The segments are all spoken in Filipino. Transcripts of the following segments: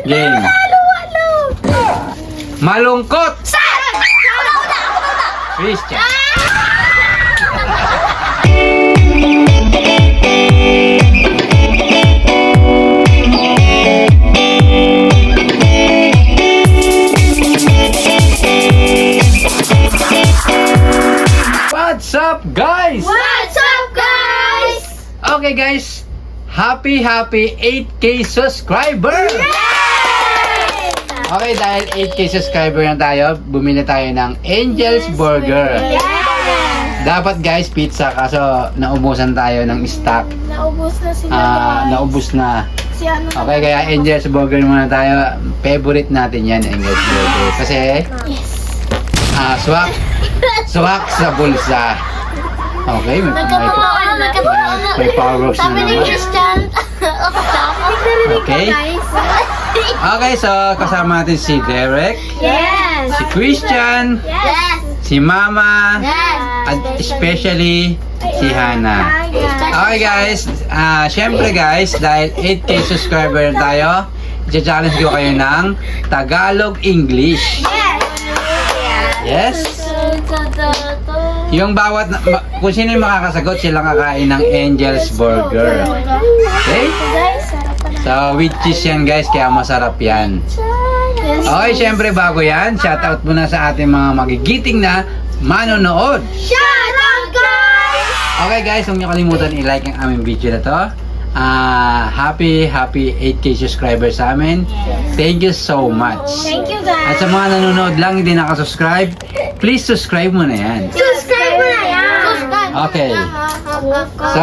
Game. Malungkot. Christian. What's up, guys? What's up, guys? Okay, guys. Happy 8K subscriber! Okay, dahil 8K subscriber na tayo, bumili tayo ng Angel's Burger. Dapat, guys, pizza, kaso naubusan tayo ng stock. Naubos na sila, guys. Naubos na. Si ano na Okay, kaya Angel's Burger muna tayo. Favorite natin yan, Angel's Burger. Kasi, swak sa bulsa. Okay, may fireworks na Sabi ni naman. Christian. Okay. Okay, so kasama natin si Derek, Yes. si Christian, Yes. si Mama, Yes. at especially si Hannah. Okay, guys, syempre, guys, dahil 8K subscriber na tayo, i-challenge ko kayo ng Tagalog English. Yes? Yung bawat, kung sino yung makakasagot, silang kakain ng Angel's Burger. Okay? So, with cheese yan, guys, kaya masarap yan. Okay, syempre, bago yan, shoutout muna sa ating mga magigiting na manonood. Shout out, guys! Okay, guys, huwag niyo kalimutan i-like ang aming video na to. Happy 8K subscribers sa amin. Thank you so much. Thank you, guys. At sa mga nanonood lang, hindi nakasubscribe, please subscribe mo na yan. Subscribe mo na yan. Okay. So,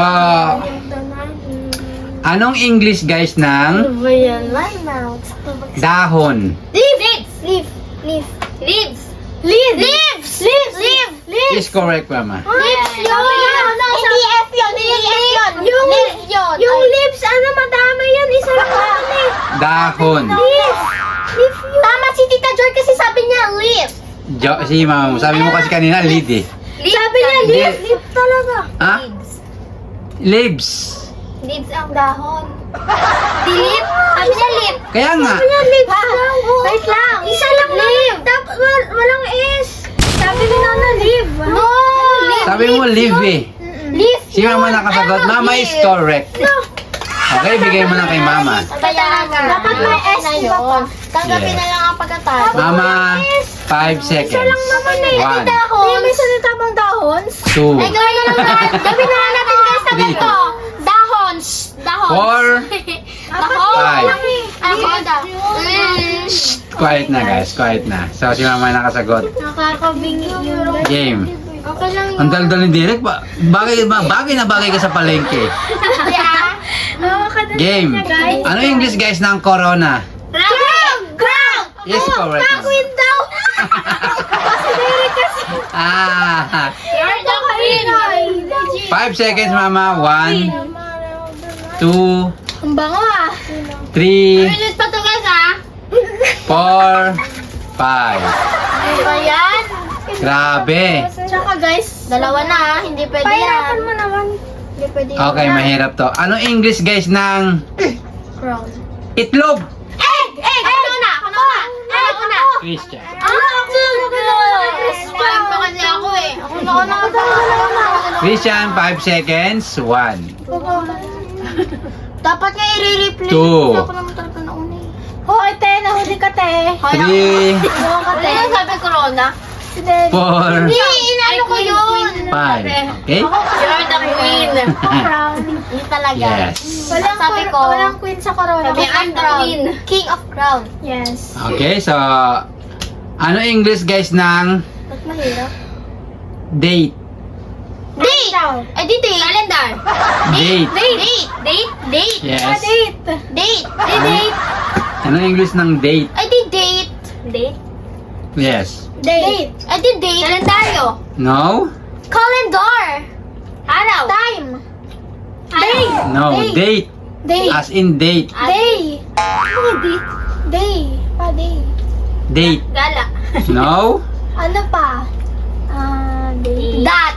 anong English, guys, ng dahon? Leaves. Is correct, Mama. Lips yun! Hindi F yun! Yung lips, ano, madami yan. Isa lang naman eh. Dahon. Lips yun. Tama si Tita Joy kasi sabi niya lips. Si Mama mo. Sabi mo kasi kanina, lead eh. Sabi niya lips. Lips talaga. Ha? Leaves. Lips ang dahon. Di lip? Sabi niya lip. Kaya nga. Sabi niya lips lang. Wait lang. Isa lang lip. Dapat walang S. Sabi ni Nana lip. No. Sabi mo, leave eh. Lips. Si Mama nakasagot. Mama is correct. Okay, bigay mo na kay Mama. Dapat may S yun. Tanggapin Yes. na lang ang pagkatapos. Mama, 5 seconds. Isa lang naman eh. 1, Dahon. May salita bang dahon? 2, Ay, gawin na lang natin. Gawin na lang natin guys sa Three. ganito. Dahons. 4, Dahon. Five. Ako daw. quiet na, guys. Quiet na. So, si Mama nakasagot. Nakakabingi yun. Game. Okay lang yun. Ang daldal ni Derek, bagay na bagay ka sa palengke. Game. Ano yung English, guys, ng corona? Ground. Yes, correct. Queen daw. Kasi Derek kasi. You're the queen. 5 seconds, Mama. 1, 2, Ang bango ah. 3, Minutes pa to guys ah. 4, 5. Ano ba yan? Grabe. Tsaka guys, dalawa na ah. Hindi pwede yan. Pahirapan mo naman. Hindi pwede yan. Okay, mahirap to. Ano English, guys, ng Crown. itlog? Egg! Ano na? Ano na? Christian. Spam pa kasi ako eh. Ako na. Christian, 5 seconds. 1, Dapat nga i-replay. Two. Ako naman talaga nauna eh. Hoy, te, nahuli ka, te. 3, Nawa ka, te. Ano sabi corona? 4, Hindi, inano ko yun. 5. Okay? You're the queen. Crown. Hindi talaga. Yes. Sabi ko, walang queen sa corona. Sabi, I'm the queen. King of crown. Yes. Okay, so ano English, guys, ng Ba't mahirap? date? Date! Ay, di date. Calendar. Date. Date. Yes. Date. Date. Ano English ng date? Ay, di date. Date? Yes. Date. Ay, di date. Kalendaryo. No? Calendar. Araw. Time. Day. No, date. Day. As in date. Day. Ano date? Day. Day. Date. Gala. No? Ano pa? Day. Dat.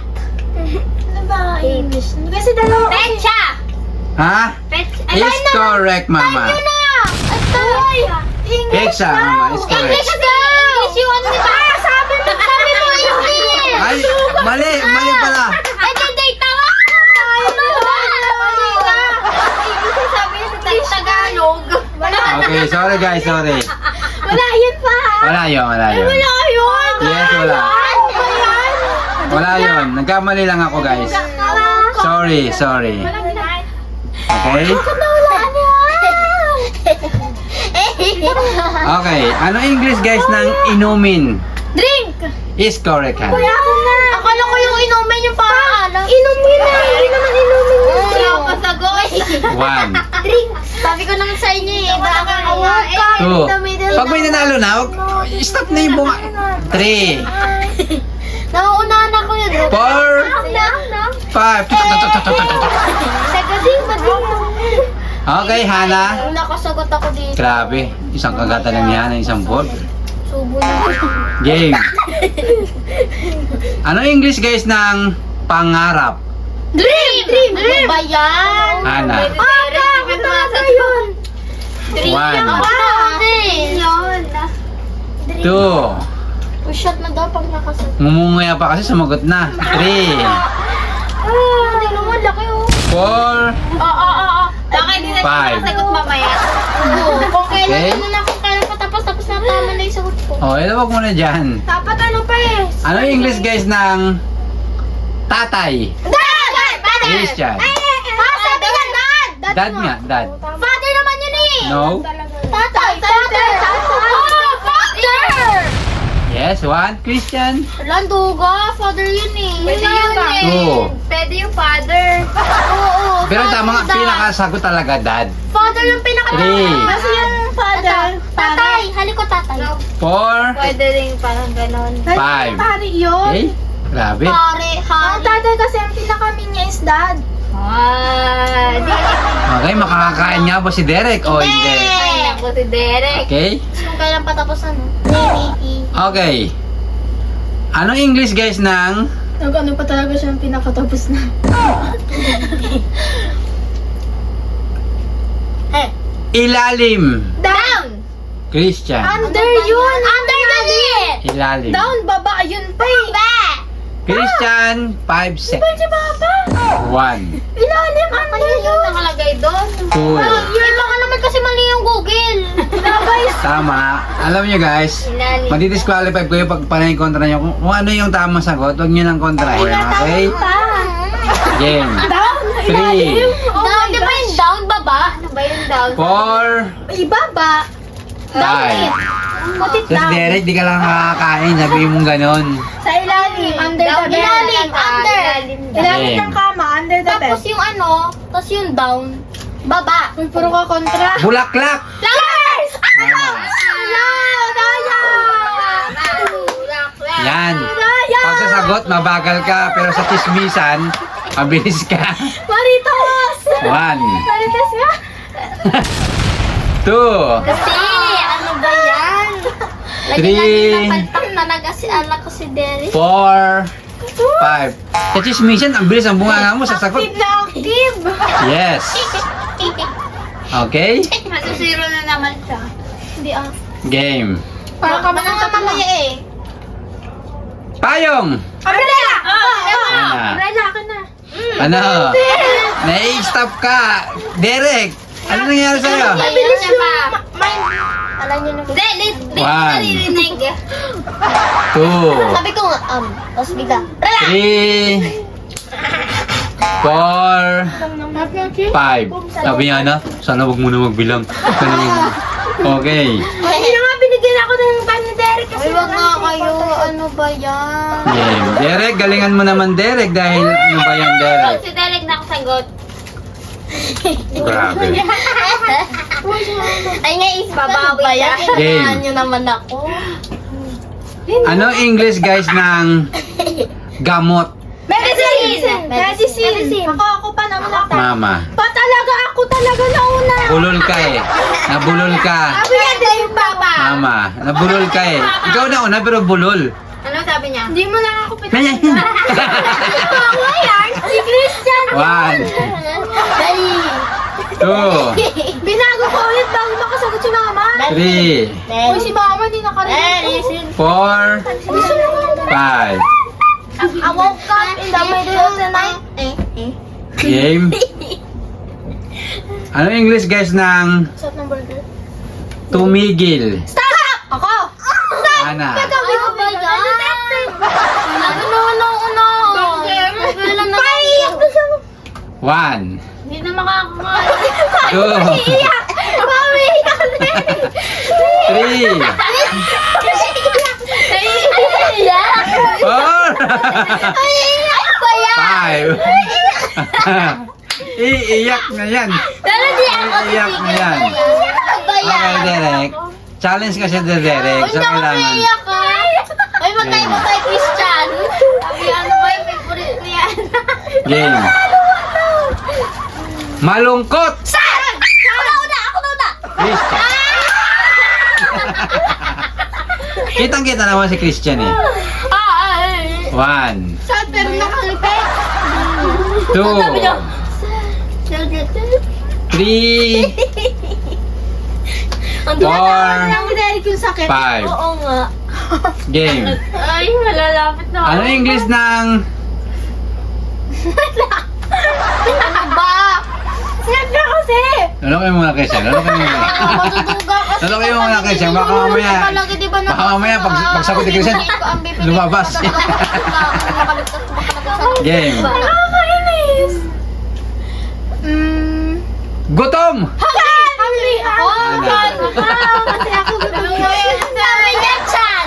Ano ba English? Kasi dalawa. Petsa. Ha? Petsa. Is correct, Mama. Time na. Ay, Hexa, mama, is correct. English yung ano ni Papa. Sabi mo English. Ay, mali pala. Ay, hindi, tama. Mali ka. English sabi niya sa Tagalog. Okay, sorry guys, sorry. Wala yun pa. Wala yun. Wala yun. Yes, wala. Wala yun. Nagkamali lang ako guys. Sorry. Okay? Okay, ano English guys ng inumin? Drink! Is correct, ha? Akala ko yung inumin yung parang inumin na, hindi naman inumin yun. Wala ko pasagot. 1, Drink! Sabi ko naman sa inyo eh, baka kayo. 2. Pag may nanalo na, stop na yung bunga. 3, Nauunahan ako yun. 4, 5. Sagading, bading. Okay, Hana. Nakasagot ako dito. Grabe, isang kagatan lang yan, isang board. Subo na. Game. Ano English guys ng pangarap? Dream! Ano ba yan? Hana. Ako talaga yun. Dream 1, ako yun. 2. Shot na daw pag nakasagot. Mumungaya pa kasi sumagot na. 3, Hindi naman, laki oh. 4, Oo. Baka hindi na 5. sagot mamaya. Kung kailan Okay. ano na, kung kailan patapos na tama na yung sagot ko. Oh, ito wag muna dyan. Dapat ano pa eh. Ano English guys ng tatay? Dad! Christian. Sabi niya, dad! Dad nga, dad. Father naman yun eh. No? Tatay! Father! Oh, father! Yes, 1, Christian. Landuga, father yun eh. Pwede yun ba? 2. Pwede yung father. Oo. Pero father, tama nga, dad. pinakasagot talaga dad. Father yung pinaka... 3, Kasi yung father. Tatay. Hali ko tatay. 4, Pwede rin parang ganon. 5. Pare yun. Okay? Grabe. Pare, hari. tatay kasi ang pinakamin niya is dad. Di. Okay, makakakain nga ba si Derek o hindi? Ay, naku si Derek. Okay? Kung kailan patapos ano? Okay. Ano English guys ng Nag-ano pa talaga siya ang pinakatapos na. ilalim? Down! Christian. Under yun! Under the knee! Ilalim. Down, baba, yun pa eh. Ba! Christian, 5 seconds. Si baba! 1, Ilalim, under yun! Nakalagay doon. 2. Baka naman kasi mali yung Google. Guys, Tama. Alam nyo guys, Ilalim. madidisqualify ko yung pagpanay kontra nyo. Kung ano yung tamang sagot, huwag nyo lang kontrahin. Okay? pa. Game. Down! 3, Down, di ba yung down, baba? Ano ba yung down? 4, Ibaba. 5. Putit Tapos down. Derek, di ka lang nakakain. Sabihin mong ganon. Sa ilalim, under Down the bed. Ilalim, under. Ilalim daw. Ilalim Game. ng kama, under the bed. Tapos yung ano, tapos yung down, baba. Uy, puro ka kontra. Bulaklak! Flowers! Tama. Daya! Yan. Daya! Pag sa sagot, mabagal ka. Pero sa chismisan, mabilis ka. Maritos! 1, Maritos nga? 2, Kasi, ano ba yan? 3, Napalpak na nagasi anak ko si Derek. 4, 5. Sa chismisan, ang bilis ang bunga mo sa sagot. Active na active! Yes. Okay? Masusiro na naman siya. Hindi ah. Game. Parang ka mga mamaya eh. Payong! Umbrella! Ano? Umbrella ka na. Ano? Nai-stop ka. Derek, ano nangyari sa'yo? Mabilis siya pa. Alam niyo na. Hindi ko 1, naririnig. 2, Sabi ko nga, tapos bigla. 3, 4, 5. Sabi niya na, sana wag muna magbilang. Sana wag- Okay. Hindi na nga binigyan ako ng pan ni Derek kasi Ay, wag nga kayo. Ano ba yan? Game. Derek, galingan mo naman Derek dahil ano ba yan Derek? Si Derek nakasagot. Grabe. Ay nga is Babawi yan. Game. Nyo naman ako. Ano English guys ng gamot? Medicine! Medicine! Ako pa naman ako. Mama. Pa talaga ako talaga nauna. Bulol ka eh. Nabulol ka. Sabi niya din yung papa. Mama, nabulol ka eh. Ikaw na una pero bulol. Ano sabi niya? Hindi mo na ako Ganyan. Ako yan. Si Christian. 1, Dali. 2, Binago ko ulit bago makasagot si mama. 3, Uy, si mama hindi nakarinig. 4, 5. I woke up in the middle of the night. Game. Ano yung English guys ng Stop ng burger. tumigil? Stop! Ako! Ana. Sabi ko ba yan? Ano? Wala na. Paiyak na siya. 1, Hindi na makakakuha. 2, Iyak! Mami, iyak na. 3, Iyak! 4, Iyak ba yan? 5. Iiyak na yan. Pero di ako Iiyak na yan. Iyak ba yan? Okay, Derek. Challenge kasi ito, Derek. So, kailangan. Iyak ka. Ay, matay mo tayo, Christian. Sabi, ano ba yung favorite niya? Game. Malungkot. Saan? Ako na una! Christian. Kitang-kita naman si Christian eh. 1, Saan? Pero nakalipit. 2, 3, 4, Ang Derek yung sakit. 5. Oo nga. Game. Ay, malalapit na. Ano yung English ng Ano ba? Siyempre kasi. Lolokin mo muna Christian. Lolokin mo muna. Matutuga kasi. Lolokin mo muna Christian. Baka mamaya. Palagi, di ba, Baka mamaya pag sagot ni Christian, lumabas. Game. Nakakainis. Gutom! Hungry ako. Ano? Kasi ako gutom. Sabi niya, Chan.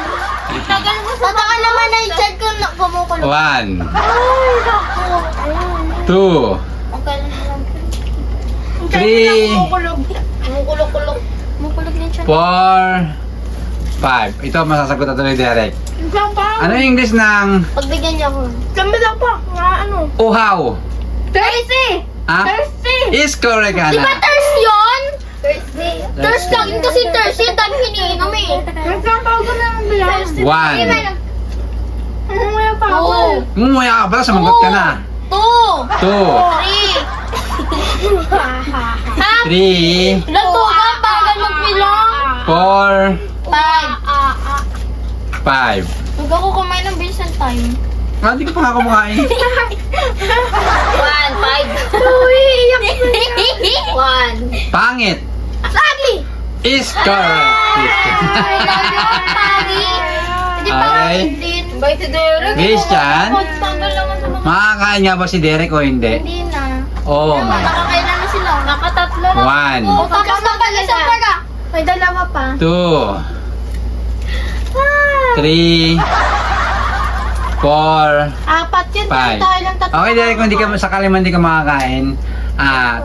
Tagal mo sa Tataka naman na yung chat ko na kumukulong. 1, Ay, naku. Ayan. 2, Okay lang. 3, Kumukulong-kulong. Mukulog na yung chan. 4, 5. Ito, masasagot na ito ni Derek. Saan pa? Ano yung English ng Pagbigyan niya ako. Saan ba lang pa? Nga ano? uhaw? Thirsty! Ah? Thirsty! Is correct, Di ba Ana. thirst yun? Thirsty. Thirst lang yun kasi thirst yun. Dami hiniinom eh. Nagkakaw ko naman ba yan? 1. Umaya pa ako. Mumuya ka pala, sumagot ka na. 2, 2, 3. 3, Lato ka, bagal magbilang. 4, 5. Huwag ako kumain ng Vincent time. Ah, di ka pa nga kumakain. 1, 5. Uy, iyak na. 1. Pangit. Ugly! Is correct. Okay. Bye to Derek. Christian? Tanggal naman sa mga. Makakain nga ba si Derek o hindi? Hindi na. Oh my. Nakakailan na sila. Nakatatlo na. 1, O, tapos na pala isa pa. May dalawa pa. 2, 3, 4, Apat yun. 5. Tayo lang tatlo. Okay, Derek, kung hindi ka sakali man hindi ka makakain,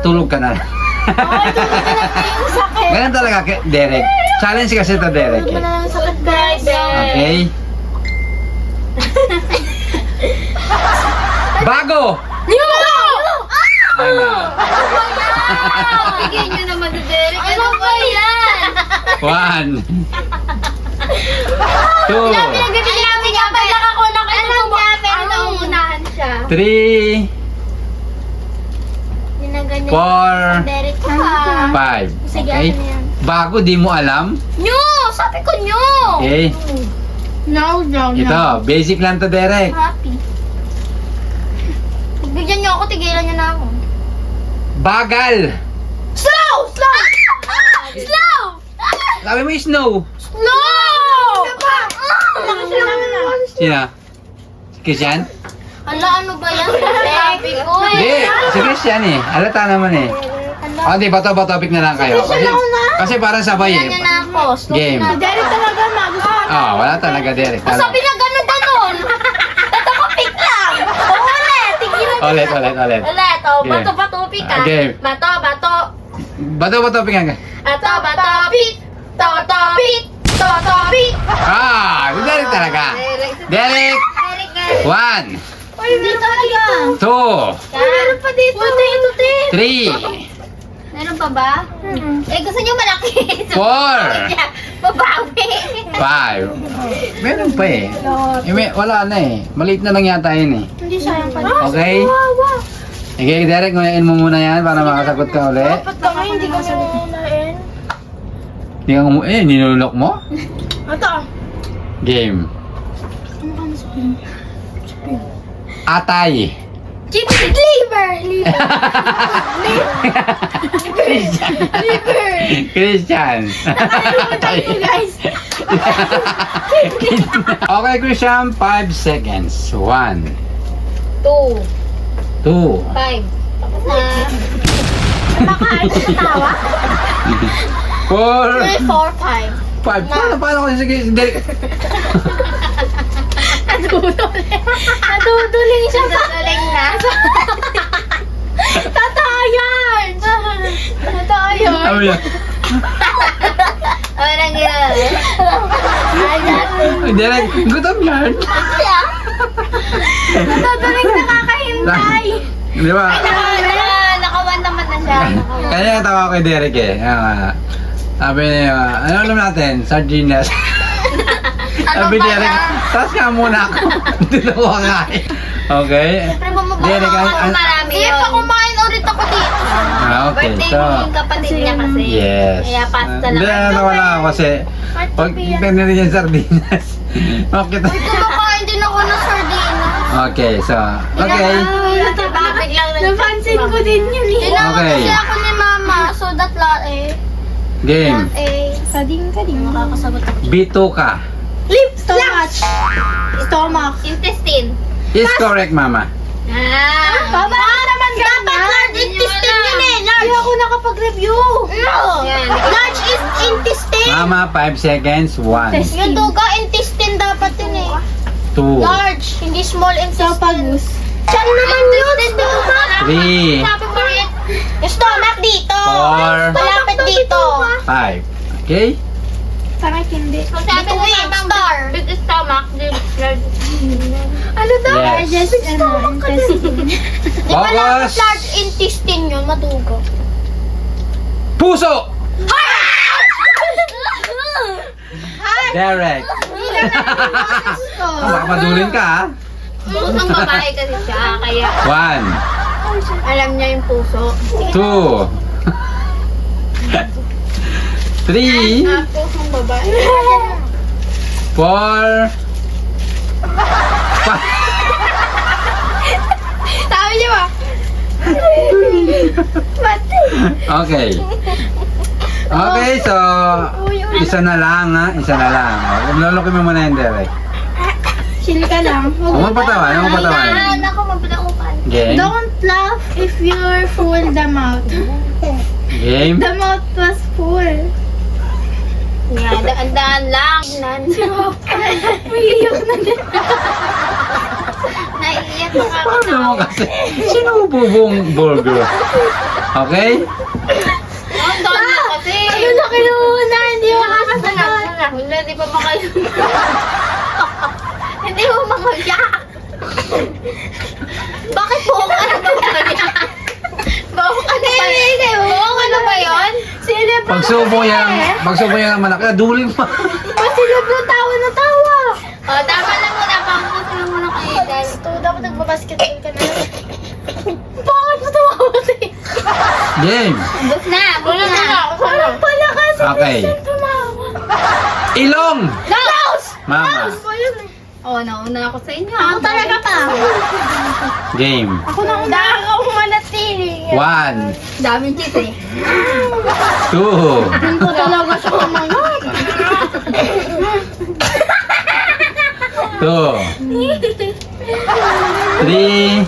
tulog ka na lang. Okay, tulad na lang yung sakit. Ganun talaga, Derek. Challenge kasi ito, Derek. Tulad Eh. na lang yung sakit, guys. Okay? Bago! Yuno! Ano? Bigyan nyo naman si Derek. Ano ba yan? 1, 2, Pinagbibilang niya pa nakakuha kayo ng pero nauunahan siya. 3, Ginaganyan 4, Derek ka. 5. Sige, Okay? ano yan? Bago, di mo alam. Nyo! Sabi ko nyo! Okay? No. Ito, basic lang to, Derek. Happy. Bigyan nyo ako, tigilan nyo na ako. Bagal! Slow! Slow! Slow! Sabi mo yung snow. Slow! Sino? Si Christian? Ala, ano ba yan? Sabi ko Hindi, eh. si Christian eh. Alata naman eh. Ala, O, di, topic na lang kayo. Kasi parang sabay tigilan eh. nyo na ako. Slow Game. na. Derek talaga magustuhan. Wala talaga, Derek. Oh, sabi na ganun-ganun. Tatapapik lang. Ulit, tigilan nyo Ulit, na. ulit, ulit. Ulit, oh, Game. bato-bato pika. Game. Bato. Bato, pick nga. Bato, pik. Toto, pik. Toto, pik. Si Derek talaga. Derek, Derek, Derek. 1, Uy, meron talaga. 2, Meron pa dito. Ito, 3, Meron pa ba? Eh, gusto nyo malaki. 4, Babawi. 5. Meron pa eh. Wala na eh. Maliit na lang yata yun eh. Hindi sayang pa. Okay? Okay, Derek, ngayon mo muna yan para makasagot ka ulit. Dapat kami hindi ko siya unahin. Hindi ka ninulok mo? Ito. Game. Atay. Liver. Christian. Nakalimutan ko, guys. Okay, Christian, 5 seconds. 1, 2, 2, 5. Tapos na. Makain ko sa tawa. 4, 3, 4, 5. 5. Paano ko sige? Naduduling siya. Tutuling na. Totoo yan. Totoo yun. Ano yan? Ano nang ginagawa? Direk, gutom yan. Naduduling nakakahintay. Di ba? Nakawan naman na siya. Kaya natawa ko kay Derek eh. Sabi niya, ano alam natin? Sardinas. Sabi ni Derek, taas nga muna ako. Dito ako kakain. Okay? Derek, Marami yun. Sige pa kumain ulit ako dito. okay. Birthday So, mo yung kapatid niya kasi. yes. Kaya pasta lang. Hindi, natawa lang ako kasi pag pinili yung sardinas. Okay. Kumakain din ako ng sardinas. Okay, so, okay. Biglang Napansin ko din yun eh. Tinawag Okay. kasi ako ni mama. So that Game. Kading. Makakasagot ako. Bituka. Stomach. Intestine. Is correct, Mama. Baba naman ganyan. Dapat large intestine yun eh. Hindi ako nakapag-review. No. Large is intestine. Mama, 5 seconds. 1, Yung duga intestine dapat yun eh. 2, Large, hindi small intestine. Diyan naman yun, stomach. 3, Sabi mo rin. Yung stomach dito. 4, Malapit dito. 5. Okay? Bakit hindi? Kung sabi mo star. Big stomach. Ano daw? Yes. Intestine. Di ba dapat Focus. large intestine yun, madugo? Puso! Derek. Baka madulin ka, ha? Pusong babae kasi siya, kaya 1, alam niya yung puso. 2, 3, Pusong babae. 4, 5. Sabi niyo ba? Okay. Okay, so isa na lang, ha? Isa na lang. Lulukin mo muna yung Derek. Chill ka lang. Huwag mo patawan, huwag mo patawan. Ako, mabalakukan. Game. Don't laugh if you're full the mouth. Game. The mouth was full. Yan, daan-daan lang. Umiiyak na din. Naiiyak na ako. Paano mo kasi? Sino mo bubong burger? Okay? Ang daan na kasi. Ano na kinuuna? Hindi mo makakasagot. Wala, di pa makayo. Hindi mo mamayak. Bakit po ka na mamayak? Bakit ano ba yun? Buong ano ba yun? Silip na Pagsubok yan ng malaki, duling pa. Silip na tawa na tawa. O, tama na muna. Pangkos na muna kayo guys. Dapat nagbabasketball ka na. Bakit mo tumawa sa'yo? Game. Bus na. Muna na. Parang pala kasi Okay. tumawa. Ilong. Nose! Mama. Oh, nauna ako sa inyo. Ako talaga pa. Game. Ako na ako manatili. 1, Daming cheese eh. 2, Ako talaga sa kumayon. 2, 3,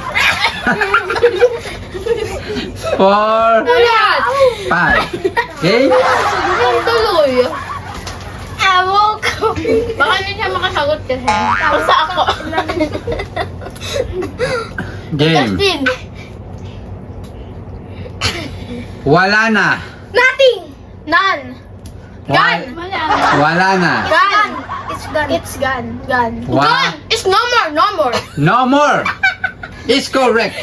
4, 5. Okay? Ang tuloy. Ewan ko. Baka hindi siya makasagot kasi. Basta ako. Game. Justin. Wala na. Nothing. None. Gun. Wala na. Gun. It's gun. It's gun. Gun. Wa. It's no more, no more. No more. Is correct.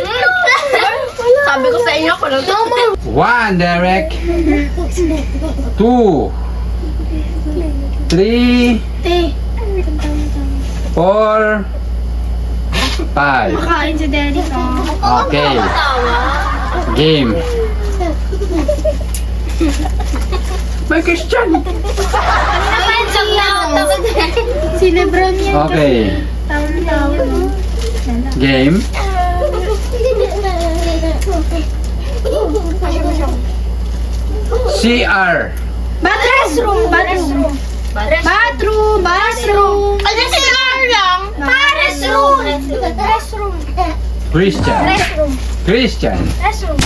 Sabi ko sa inyo, kung no more. 1, Derek. 2, 3, Te. 4, 5. Makain si Daddy ko. Okay. Tawa. Game. May Christian! Napansang na ako. Si Lebron yan. Okay. Taon-taon. Game. CR. Bathroom. Bathroom. Ano si lang? Restroom. Restroom. Christian. Restroom. Christian. Restroom.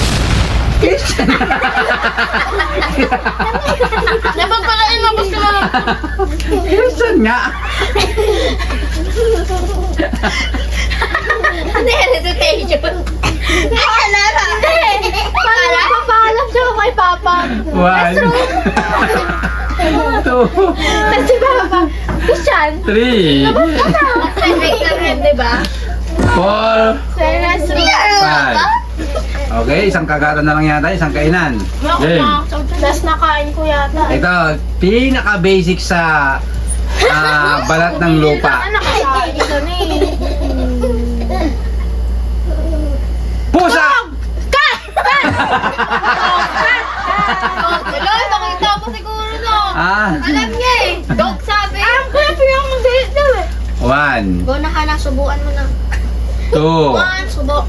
Napagpalain mo, basta na. Christian nga. Ano yan? Hesitation. Hindi. Paano magpapaalam siya kay Papa? 1 2 Kasi Papa. Christian. 3 Perfect lang yan, di ba? 4 Restroom. 5. Okay, isang kagatan na lang yata, isang kainan. Game. Last nakain ko yata. Ito, pinaka-basic sa balat ng lupa. Anak sa isa na eh. Pusa! Hello, nakita ko siguro no. Alam niya eh. Dog sabi. Alam ko na pinakang-date daw eh. 1 Go na ka na, subuan mo na. 2 Subo.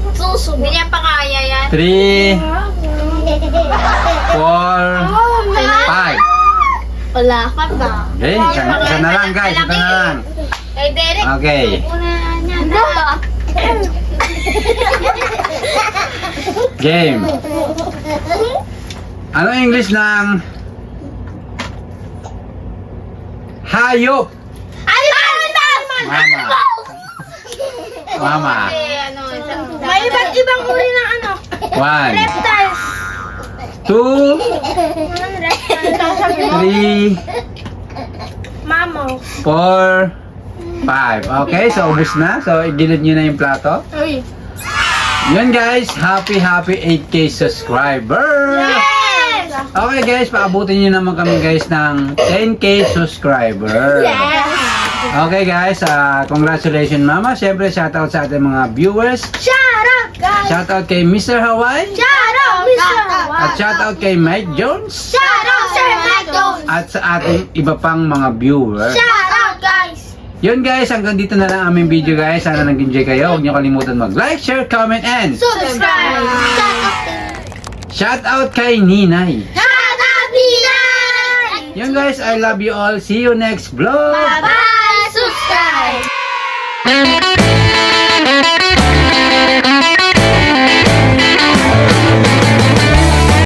Hindi niya pa kaya yan. 3 4 5. Wala ka ba? Okay, isa na lang guys, isa na lang. Kay Derek. Okay. Una niya na. Game. Ano English ng hayop? Mama. May iba't ibang uri ng ano. 1 Reptiles. 2 3 Mammals. 4 5. Okay, so ubus na. So, igilid nyo na yung plato. Uy. Yun guys, happy 8K subscriber! Yes! Okay guys, paabutin nyo naman kami guys ng 10K subscriber. Yes! Okay guys, congratulations mama. Siyempre, shoutout sa ating mga viewers. Shout out, guys! Shoutout kay Mr. Hawaii. Shout out, Mr. Hawaii! At shoutout kay Mike Jones. Shout out, Sir Mike Jones! At sa ating iba pang mga viewers. Shout out, guys! Yun guys, hanggang dito na lang aming video guys. Sana nag-enjoy kayo. Huwag nyo kalimutan mag-like, share, comment, and Subscribe! shout out kay Ninay. Shout out, Ninay! Yun guys, I love you all. See you next vlog. Bye-bye! Subscribe!